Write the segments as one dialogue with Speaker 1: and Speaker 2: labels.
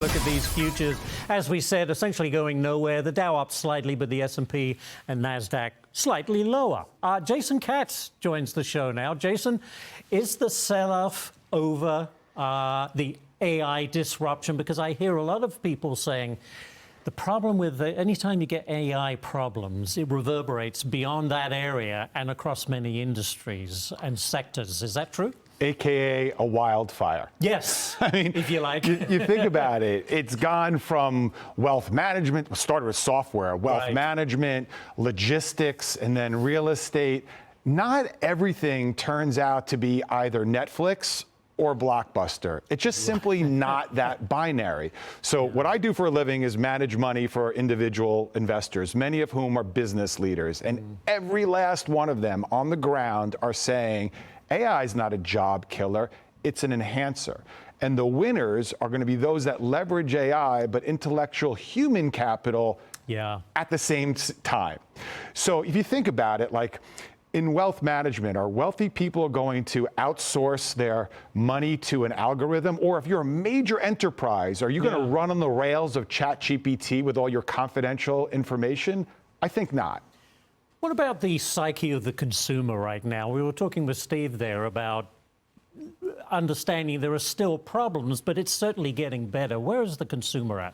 Speaker 1: Look at these futures, as we said, essentially going nowhere. The Dow up slightly, but the S&P and NASDAQ slightly lower. Jason Katz joins the show now. Jason, is the sell-off over the AI disruption? Because I hear a lot of people saying the problem with anytime you get AI problems, it reverberates beyond that area and across many industries and sectors. Is that true?
Speaker 2: AKA a wildfire.
Speaker 1: Yes,
Speaker 2: I mean,
Speaker 1: if you like.
Speaker 2: you think about it, it's gone from wealth management, started with software, wealth management, logistics, and then real estate. Not everything turns out to be either Netflix or Blockbuster. It's just simply not that binary. So what I do for a living is manage money for individual investors, many of whom are business leaders. And every last one of them on the ground are saying, AI is not a job killer, it's an enhancer. And the winners are going to be those that leverage AI, but intellectual human capital at the same time. So if you think about it, like in wealth management, are wealthy people going to outsource their money to an algorithm? Or if you're a major enterprise, are you going to run on the rails of ChatGPT with all your confidential information? I think not.
Speaker 1: What about the psyche of the consumer right now? We were talking with Steve there about understanding there are still problems, but it's certainly getting better. Where is the consumer at?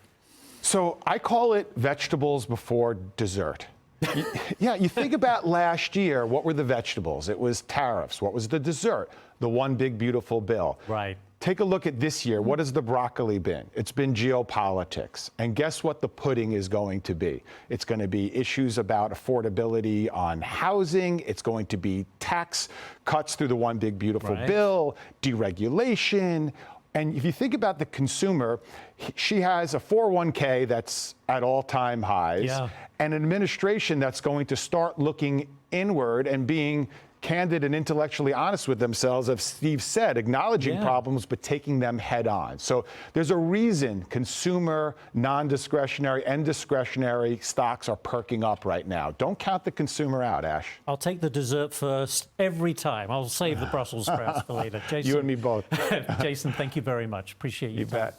Speaker 2: So I call it vegetables before dessert. You think about last year, what were the vegetables? It was tariffs. What was the dessert? The one big beautiful bill.
Speaker 1: Right.
Speaker 2: Take a look at this year. What has the broccoli been? It's been geopolitics. And guess what the pudding is going to be? It's going to be issues about affordability on housing. It's going to be tax cuts through the one big beautiful bill, deregulation. And if you think about the consumer, she has a 401k that's at all-time highs, and an administration that's going to start looking inward and being candid and intellectually honest with themselves, as Steve said, acknowledging problems, but taking them head on. So there's a reason consumer, non-discretionary, and discretionary stocks are perking up right now. Don't count the consumer out, Ash.
Speaker 1: I'll take the dessert first every time. I'll save the Brussels sprouts for later. Jason,
Speaker 2: you and me both.
Speaker 1: Jason, thank you very much. Appreciate you.
Speaker 2: You bet.